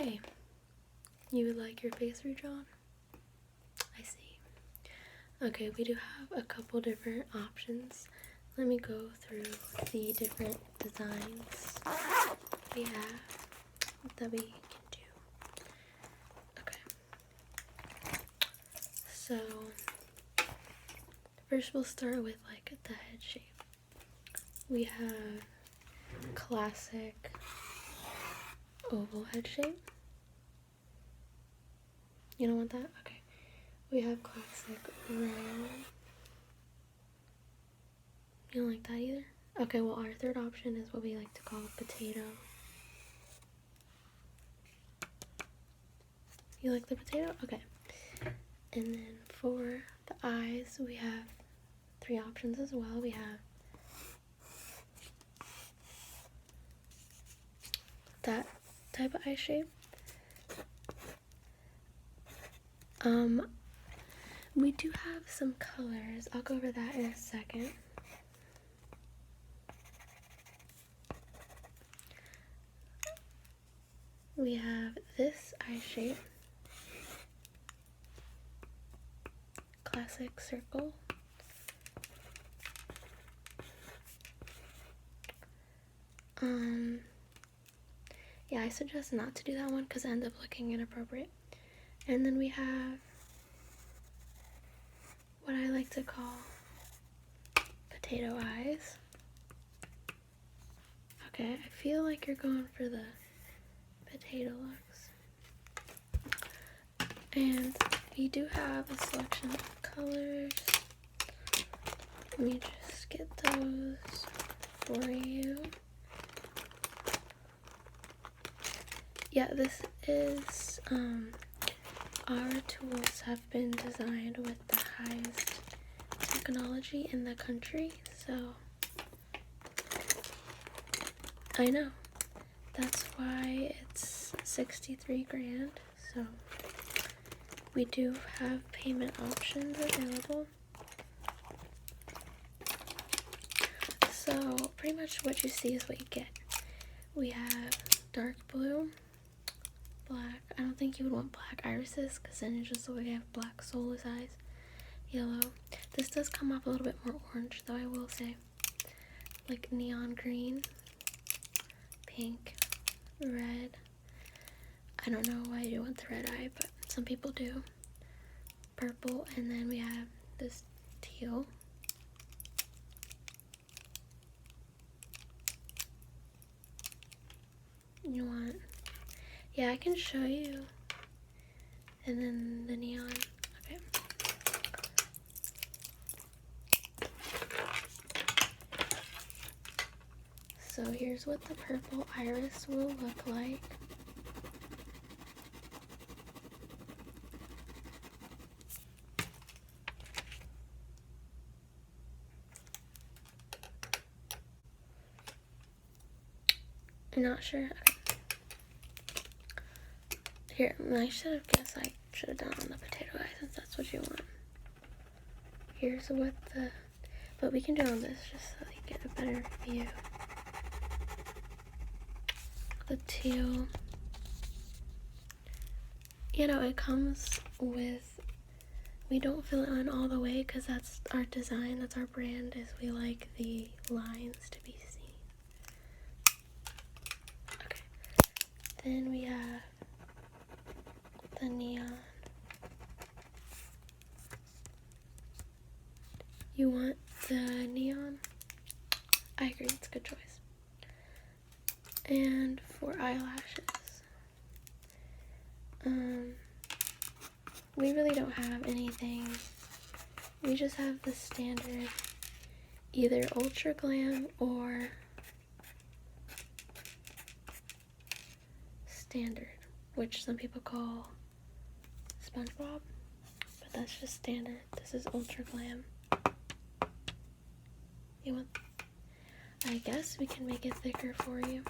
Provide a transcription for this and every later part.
Okay. You would like your face redrawn? I see. Okay, we do have a couple different options. Let me go through the different designs we have that we can do. Okay. So, first we'll start with like the head shape. We have classic oval head shape. You don't want that? Okay. We have classic round. You don't like that either? Okay, well our third option is what we like to call potato. You like the potato? Okay. And then for the eyes, we have 3 options as well. We have that type of eye shape. We do have some colors. I'll go over that in a second. We have this eye shape. Classic circle. Yeah, I suggest not to do that one because it ends up looking inappropriate. And then we have what I like to call potato eyes. Okay, I feel like you're going for the potato looks. And we do have a selection of colors. Let me just get those for you. Yeah, this is, our tools have been designed with the highest technology in the country, so I know. That's why it's 63 grand, so we do have payment options available. So pretty much what you see is what you get. We have dark blue, black. I don't think you would want black irises because then it's just the way you have black soulless eyes. Yellow. This does come off a little bit more orange though, I will say. Like neon green, pink, red. I don't know why you want the red eye, but some people do. Purple, and then we have this teal. You want, yeah, I can show you. And then the neon. Okay. So here's what the purple iris will look like. I'm not sure. Okay. Here, I should have guessed I should have done on the potato eye since that's what you want. Here's what the, but we can do it on this just so you get a better view. The teal. You know, it comes with, we don't fill it on all the way because that's our design, that's our brand, is we like the lines to be seen. Okay. Then we have the neon. You want the neon? I agree, it's a good choice. And for eyelashes, we really don't have anything. We just have the standard, either Ultra Glam or standard, which some people call SpongeBob, but that's just standard. This is Ultra Glam. You want, I guess we can make it thicker for you.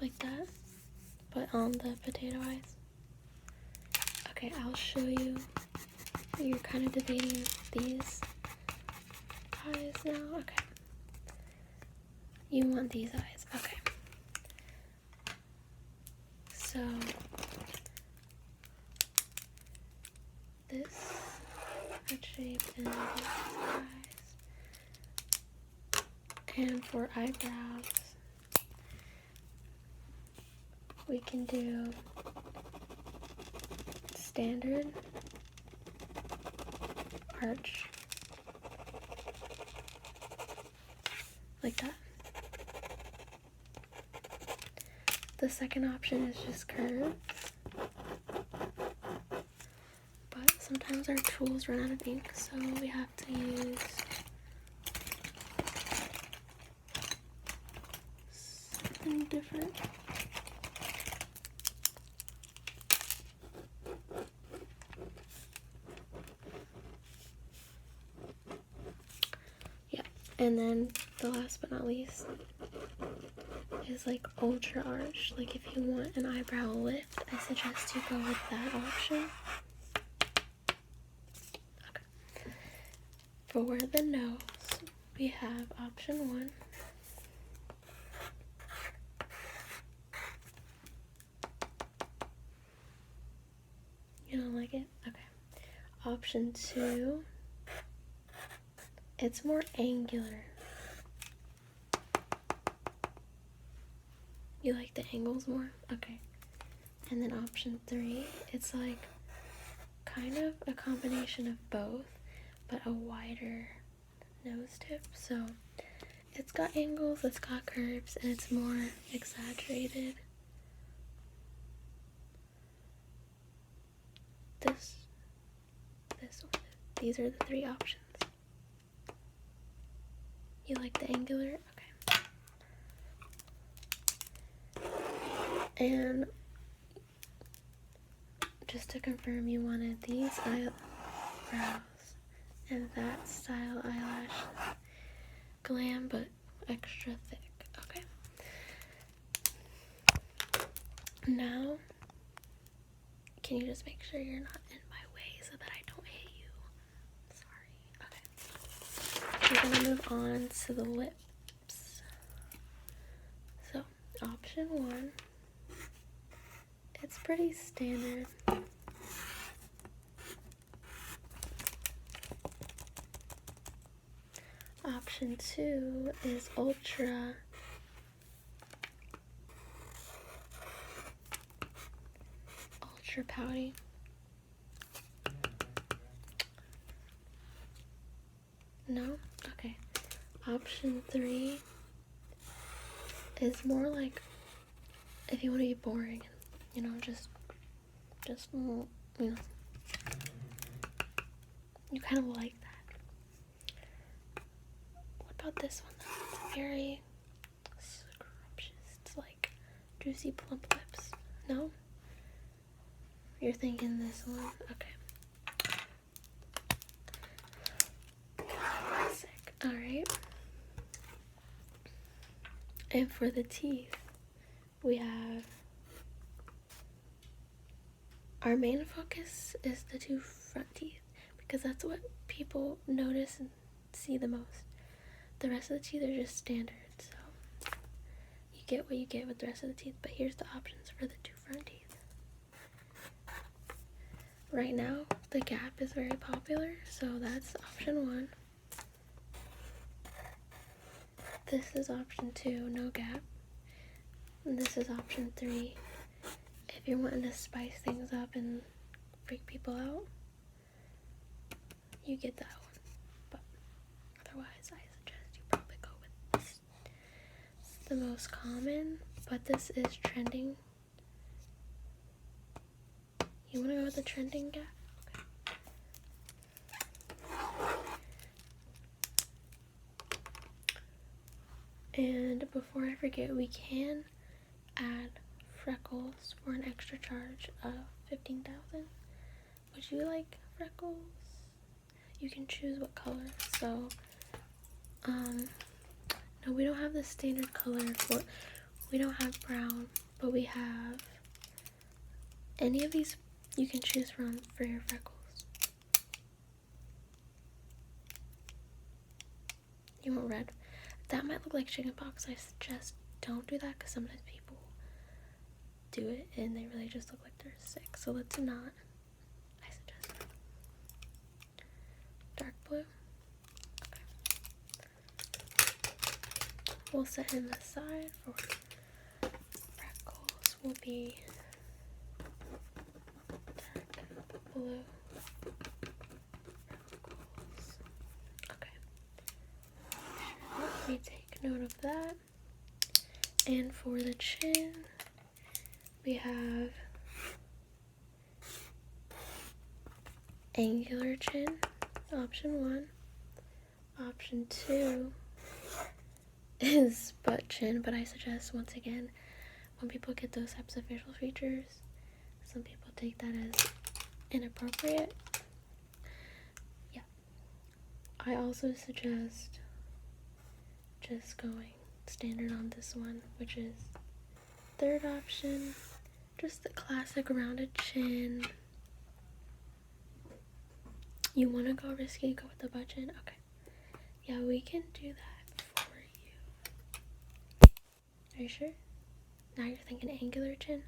Like that, but on the potato eyes. Okay, I'll show you. You're kind of debating these eyes now. Okay. You want these eyes. Okay. So this head shape and these eyes. And for eyebrows, we can do standard, arch, like that. The second option is just curves, but sometimes our tools run out of ink, so we have to use something different. Yeah, and then the last but not least is like ultra arch. Like if you want an eyebrow lift, I suggest you go with that option. Okay. For the nose, we have option 1. You don't like it? Okay. Option 2, it's more angular. You like the angles more? Okay. And then option 3, it's like kind of a combination of both, but a wider nose tip. So it's got angles, it's got curves, and it's more exaggerated. This one. These are the 3 options. You like the angular? Okay. And just to confirm, you wanted these eyebrows and that style eyelash. Glam, but extra thick. Okay. Now, can you just make sure you're not in my way so that I don't hit you? Sorry. Okay. We're gonna move on to the lips. So, option 1. It's pretty standard. Option 2 is ultra pouty. No? Okay. Option 3 is more like if you want to be boring, you know, just you know, you kind of like that. What about this one? It's very scrumptious. It's like juicy plump lips. No? You're thinking this one? Okay. Classic. Alright. And for the teeth, we have our main focus is the 2 front teeth, because that's what people notice and see the most. The rest of the teeth are just standard, so you get what you get with the rest of the teeth. But here's the options for the 2 front teeth. Right now, the gap is very popular, so that's option 1. This is option 2, no gap. And this is option 3. If you're wanting to spice things up and freak people out, you get that one. But otherwise, I suggest you probably go with this. It's the most common, but this is trending. You want to go with the trending gap? Okay. And before I forget, we can add freckles for an extra charge of $15,000. Would you like freckles? You can choose what color. So, no, we don't have the standard color for. We don't have brown, but we have any of these you can choose from for your freckles. You want red? That might look like chickenpox. I suggest don't do that because sometimes people do it and they really just look like they're sick. So let's not. I suggest dark blue. Okay. We'll set him aside for freckles. Will be dark blue. Freckles. Okay. Let me take note of that. And for the chin, we have angular chin, option 1. Option 2 is butt chin, but I suggest, once again, when people get those types of facial features, some people take that as inappropriate. Yeah. I also suggest just going standard on this one, which is third option, just the classic rounded chin. You want to go risky, go with the butt chin? Okay. Yeah, we can do that for you. Are you sure? Now you're thinking angular chin?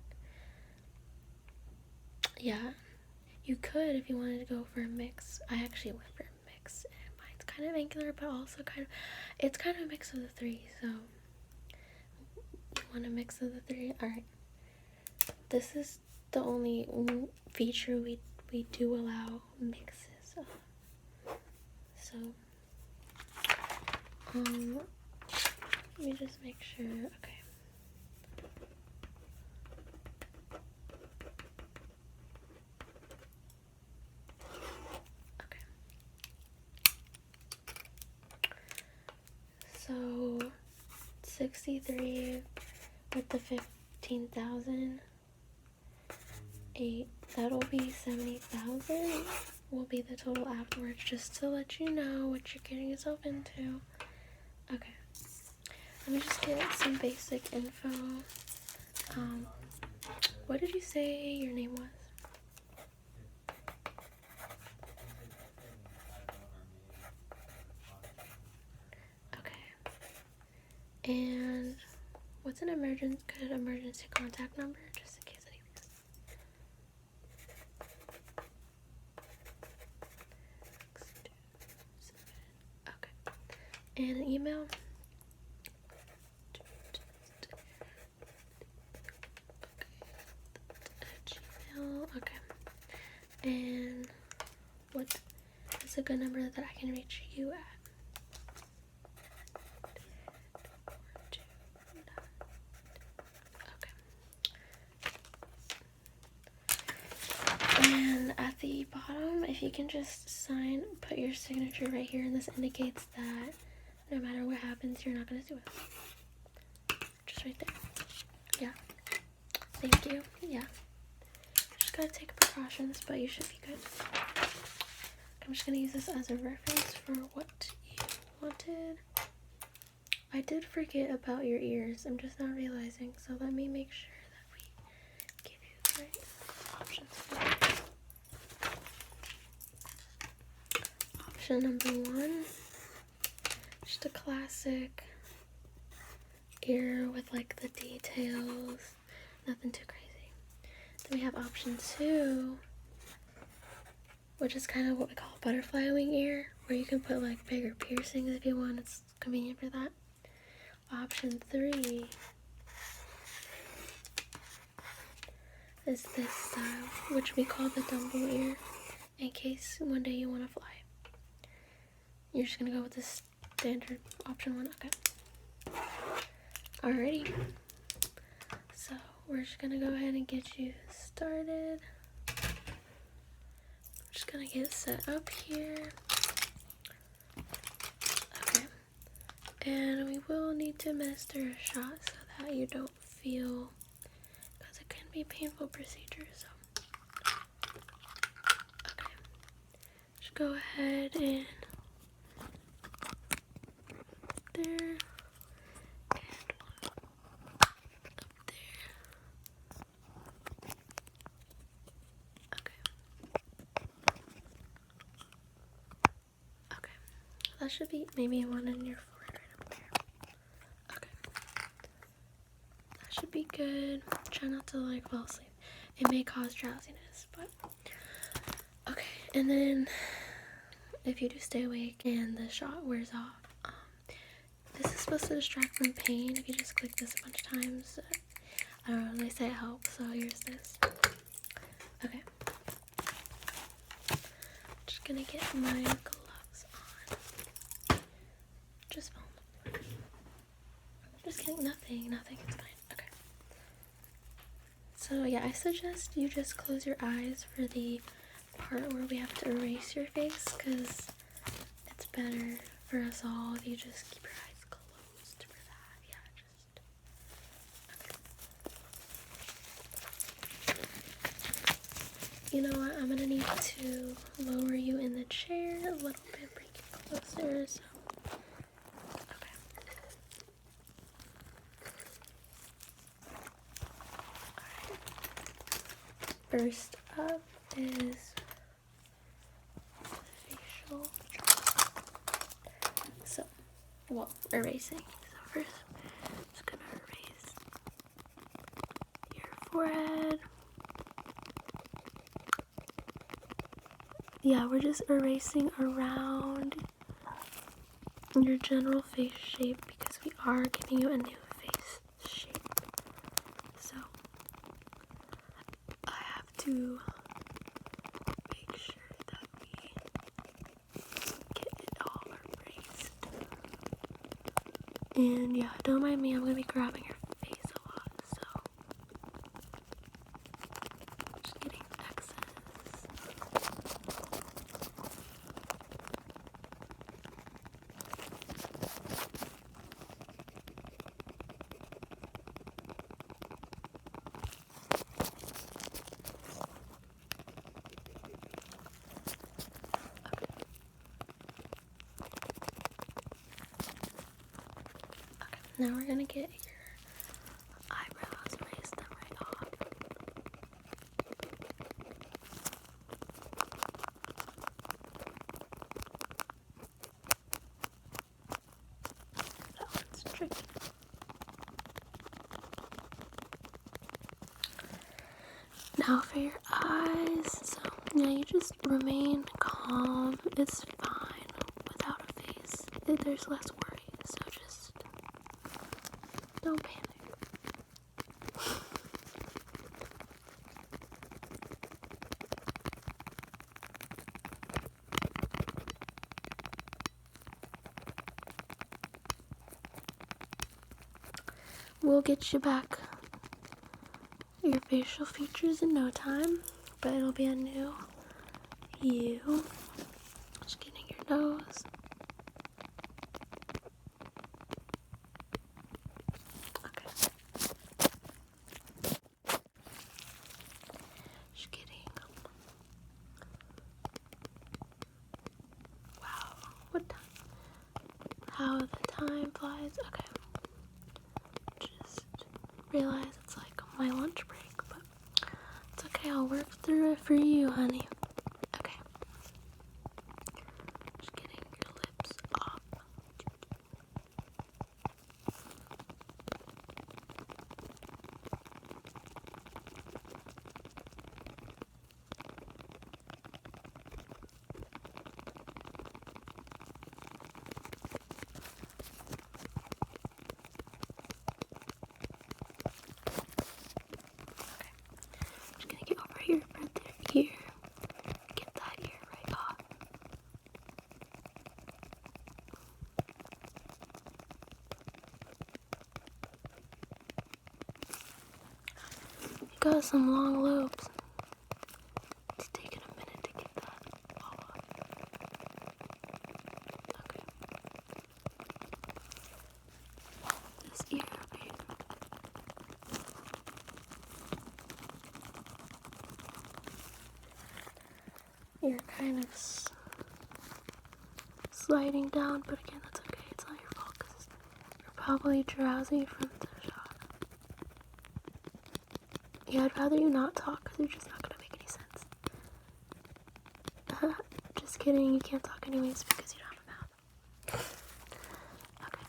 Yeah, you could if you wanted to go for a mix. I actually went for a mix, and mine's kind of angular, but also it's kind of a mix of the three, so you want a mix of the three? Alright. This is the only feature we do allow mixes of. So, let me just make sure. Okay. So 63 with the 15,000, that'll be 70,000 will be the total afterwards, just to let you know what you're getting yourself into. Okay, let me just get some basic info. What did you say your name was? And what's an good emergency contact number, just in case anything? Okay. And an email? Gmail. Okay. And what is a good number that I can reach you at? And at the bottom, if you can just put your signature right here, and this indicates that no matter what happens, you're not going to sue us. Just right there. Yeah. Thank you. Yeah. Just gotta take precautions, but you should be good. I'm just going to use this as a reference for what you wanted. I did forget about your ears. I'm just not realizing, so let me make sure that we give you the right options for that. Option number 1, just a classic ear with like the details, nothing too crazy. Then we have option 2, which is kind of what we call a butterfly wing ear, where you can put like bigger piercings if you want. It's convenient for that. Option 3 is this style, which we call the Dumbo ear, in case one day you want to fly. You're just gonna go with this standard option 1. Okay. Alrighty. So we're just gonna go ahead and get you started. I'm just gonna get set up here. Okay. And we will need to administer a shot so that you don't feel, because it can be a painful procedure. So, okay. Just go ahead and there, and up there. Okay. Okay. That should be maybe one in your forehead right up there. should be good. Try not to like fall asleep. It may cause drowsiness, but okay. And then if you do stay awake and the shot wears off, this is supposed to distract from pain. If you just click this a bunch of times, I don't know, they say it helps, so here's this. Okay. Just gonna get my gloves on. Just film. Just kidding, nothing, it's fine. Okay. So yeah, I suggest you just close your eyes for the part where we have to erase your face, because it's better for us all if you just keep your eyes closed for that. Yeah, just okay. You know what, I'm gonna need to lower you in the chair a little bit, bring you closer, so okay. Alright. First up is facial. So, well, erasing. So first, I'm just gonna erase your forehead. Yeah, we're just erasing around your general face shape because we are giving you a new face shape. So, I have to make sure that we get it all erased. And yeah, don't mind me, I'm going to be grabbing your face a lot, so just getting excess. Now we're gonna get your eyebrows, erase them right off. That one's tricky. Now for your eyes, so yeah, you just remain calm. It's fine without a face. There's less worry, so just don't panic. We'll get you back your facial features in no time, but it'll be a new you. Just getting your nose. Okay. Just getting. Wow, what time? How the time flies. Okay. Just realize it's like my lunch break, but it's okay, I'll work through it for you, honey. Okay. Just getting your lips off. Just gonna get over here for the ear. Get that ear right off. You got some long lobes. It's taking a minute to get that all off. Okay. This ear over here. You're kind of sliding down, but again, that's okay. It's not your fault because you're probably drowsy from the shot. Yeah, I'd rather you not talk because you're just not going to make any sense. Just kidding, you can't talk anyways because you don't have a mouth. Okay.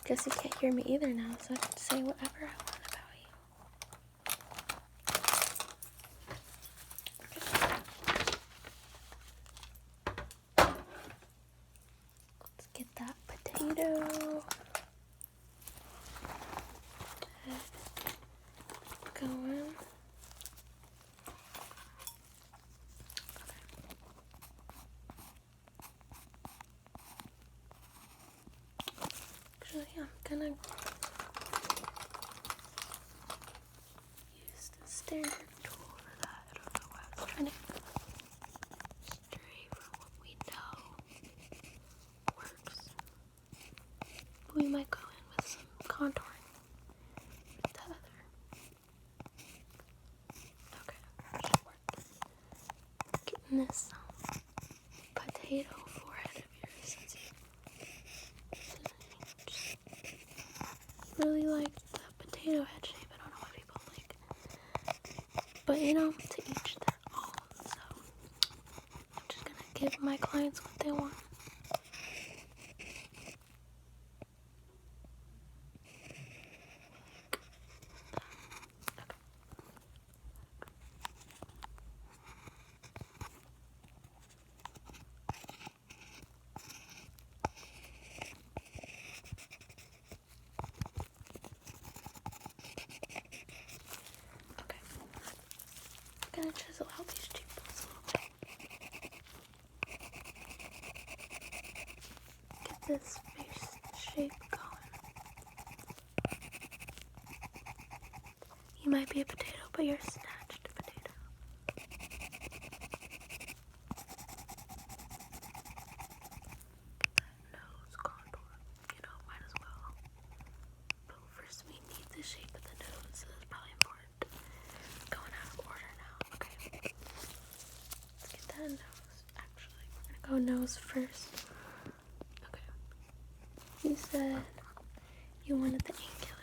Guess you can't hear me either now, so I can say whatever I want about you. Okay. Let's get that potato going. Actually, I'm gonna use the standard tool for that. I don't know why I was trying to stray from what we know works. We might go in with some contouring with the other. Okay, that should work. Getting this potato forehead of yours. Really like the potato head shape. I don't know what people like, but you know, to each their own. So I'm just gonna give my clients what they want. Okay, I'm gonna chisel out these cheekbones a little bit. Get this face shape going. You might be a potato, but you're a snatched potato. Nose contour, might as well. But first we need the shape of the nose, so that's probably important. Going out of order now. Okay. Let's get that nose. Actually, we're gonna go nose first. Okay. You said you wanted the angular.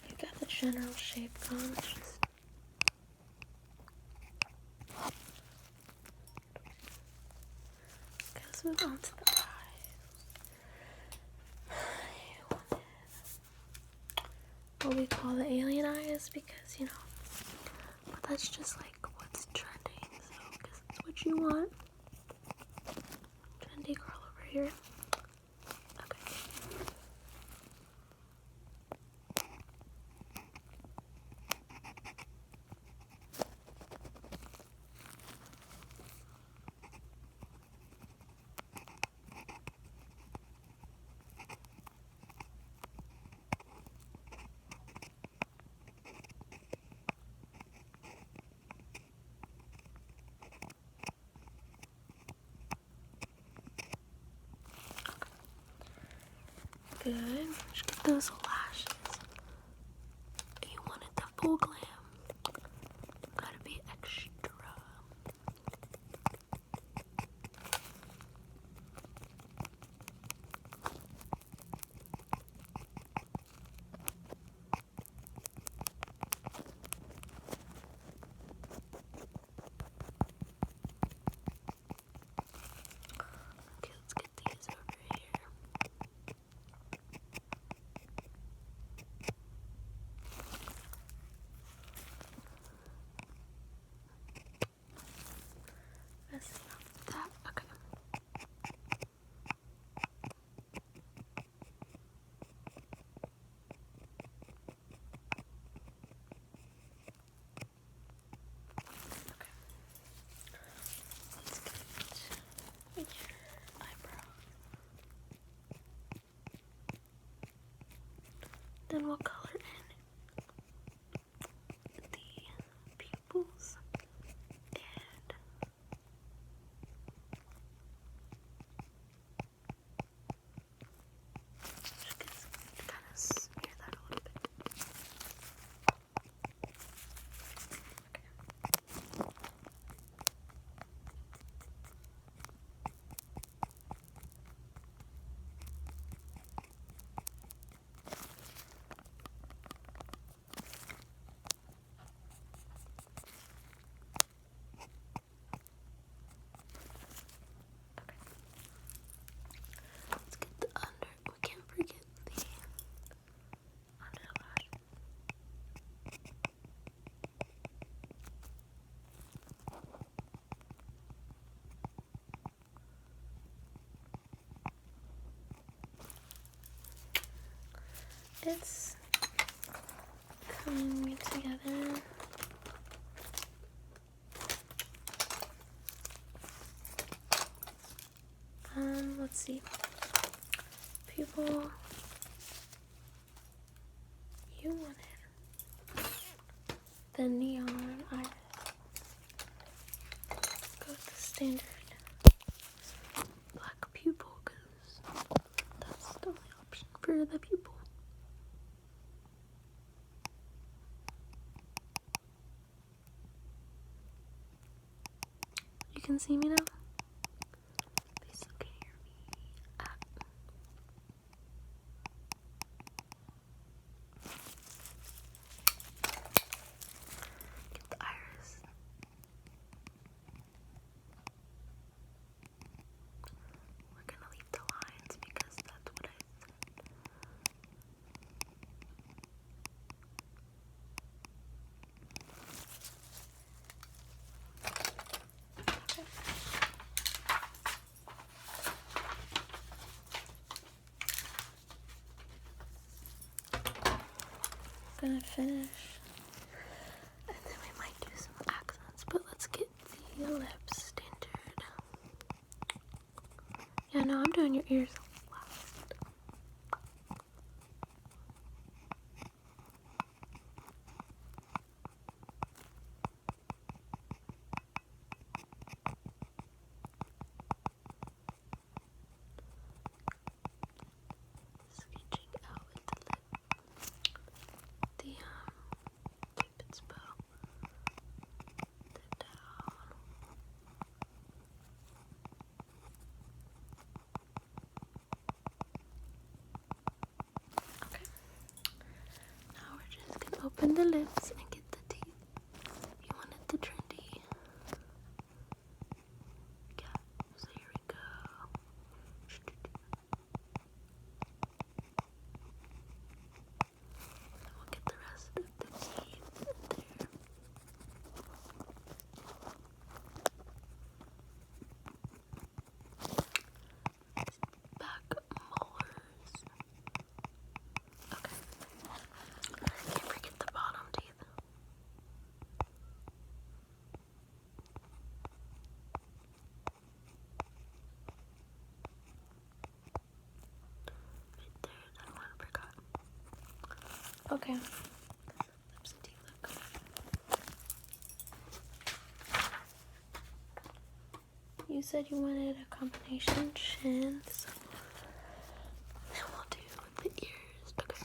You got the general shape going. Let's move on to the eyes. What we call the alien eyes because, but that's just like what's trending, so I guess that's what you want. Trendy girl over here. Okay. Good. Just get those lashes. You wanted the full glam. Gotta be extra. Okay, let's get these over here. it's coming together. Let's see. People, you wanted the neon iris. Go with the standard black pupil because that's the only option for the pupil. You can see me now? Please still can't hear me. Get the iris. We're gonna leave the lines because that's what I said. Gonna finish, and then we might do some accents, but let's get the lips standard. Yeah, no, I'm doing your ears last. Sketching out with the lip. The Cupid's bow. The down. Okay. Now we're just gonna open the lips and get the teeth. You wanted the trendy. Yeah. So here we go. And we'll get the rest of the teeth in there. Back molars. Okay. Can't forget the bottom teeth. Right there, that one I forgot. Okay. Lips and teeth look good. You said you wanted a combination chin, so then we'll do the ears. Okay.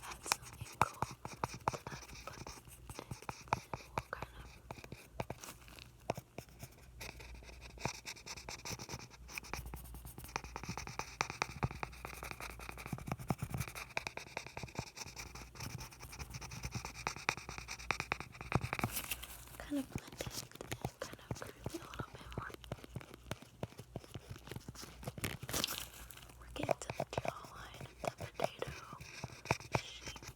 Add some angle to that butt, and we'll kind of blend it and kind of curve it a little bit more. We're getting to the jawline of the potato shape.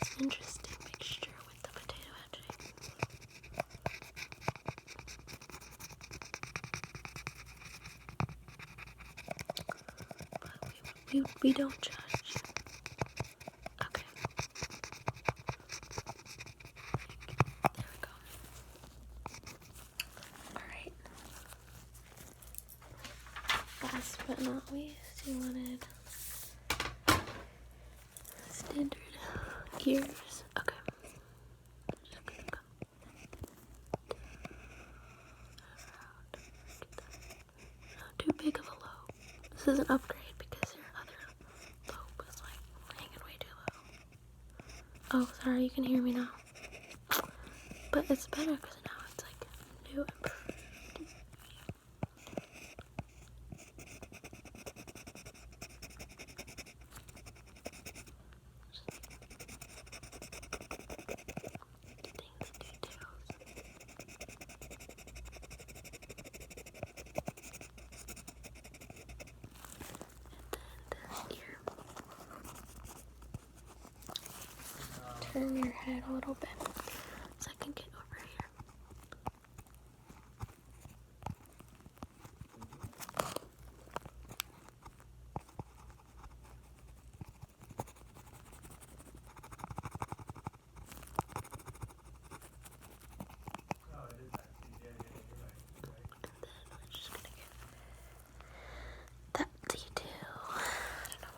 It's an interesting mixture with the potato etching. But we don't judge. Okay. There we go. Alright. Last but not least, you wanted standard ears. Okay. Just gonna go around. Not too big of a lobe. This is an upgrade because your other lobe was like hanging way too low. Oh, sorry, you can hear me now. But it's better because now it's like new and pretty. Turn your head a little bit. So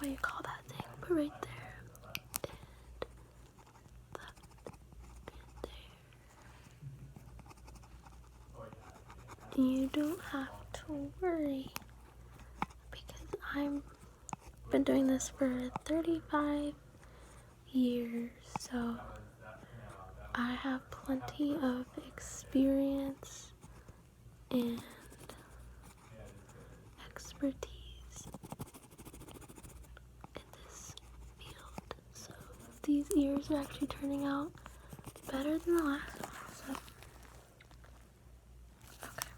what you call that thing, but right there, and you don't have to worry, because I've been doing this for 35 years, so I have plenty of experience and expertise in this field. So these ears are actually turning out better than the last one. So okay.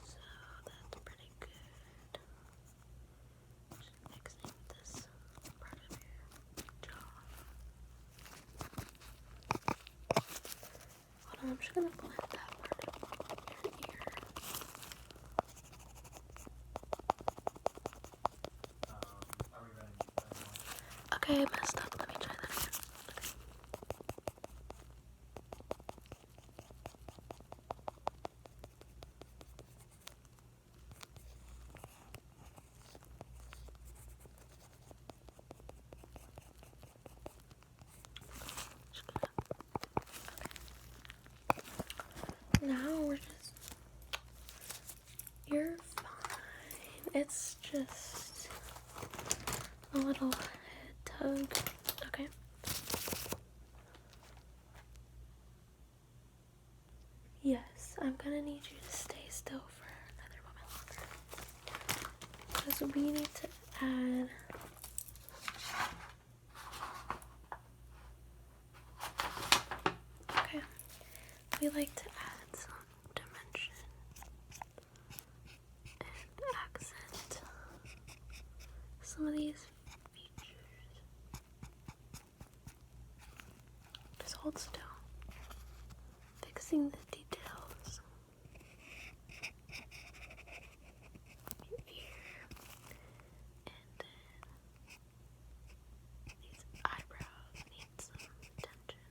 So that's pretty good. Just mixing this part of your jaw. Hold on, I'm just gonna blend that part of your ear. Okay, I messed up. Let me try that again. Now we're just, you're fine. It's just a little head tug. Okay. Yes, I'm gonna need you to stay still for another moment longer, because we need to add okay. We like to add some dimension and accent some of these features. Just hold still. Fixing the details. Your ear. And then these eyebrows need some attention.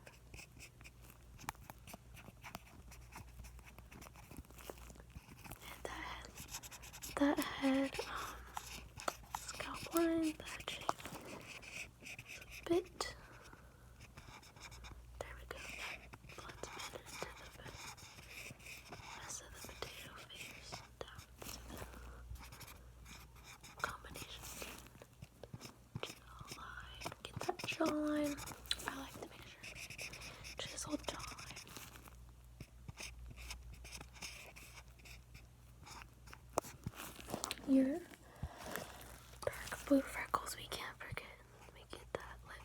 And that head, scalp line, that shape is a bit. There we go. That blends better into the rest of the potato face, down to the combination. Jawline. Get that jawline. I like to make sure. Chiseled jawline. Your dark blue freckles, we can't forget. We get that lip.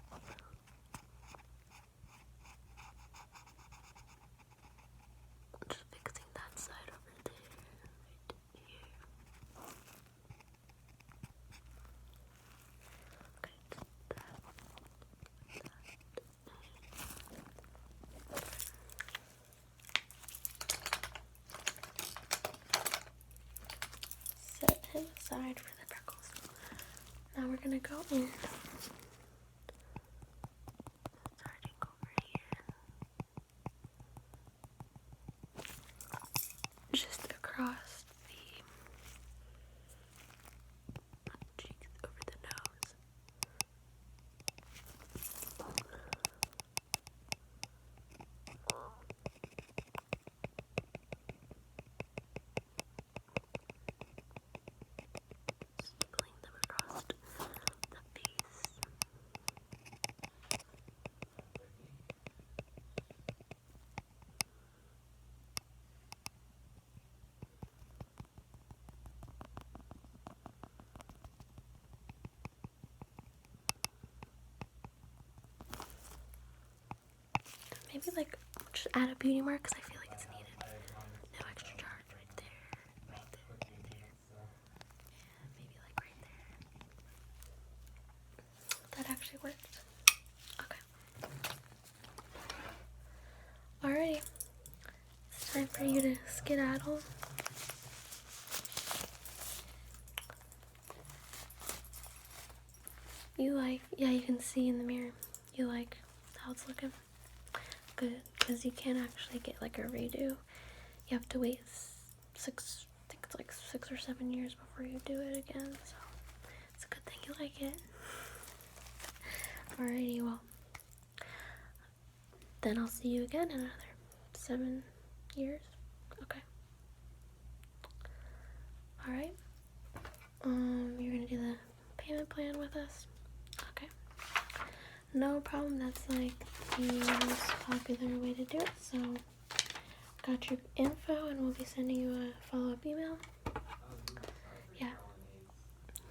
Just fixing that side over there, right here. Okay, set him aside for the freckles. Now we're gonna go in. Starting over here. Just across the cheeks, over the nose. Just pulling them across the face. Maybe like just add a beauty mark because I feel like it's needed. No extra charge right there, right there, right there. And maybe like right there. That actually worked. Okay. Alrighty. It's time for you to skedaddle. You like, yeah, you can see in the mirror. You like how it's looking? Good, because you can't actually get like a redo. You have to wait 6 to it's like 6 or 7 years before you do it again, so it's a good thing you like it. Alrighty, well, then I'll see you again in another 7 years. Okay. Alright. You're gonna do the payment plan with us? Okay. No problem, that's like the most popular way to do it, so got your info and we'll be sending you a follow-up email. Yeah.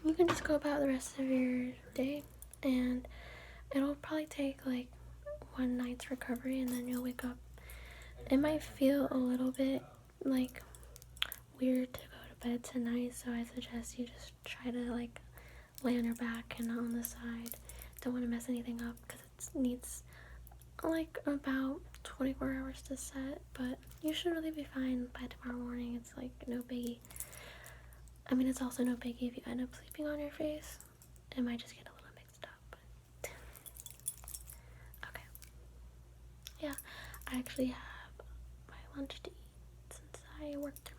You can just go about the rest of your day, and it'll probably take like 1 night's recovery, and then you'll wake up. It might feel a little bit like weird to go to bed tonight, so I suggest you just try to like lay on your back and not on the side. Don't want to mess anything up because it needs like about 24 hours to set, but you should really be fine by tomorrow morning. It's like no biggie. I mean, it's also no biggie if you end up sleeping on your face. It might just get a little mixed up, but okay. Yeah, I actually have my lunch to eat since I worked through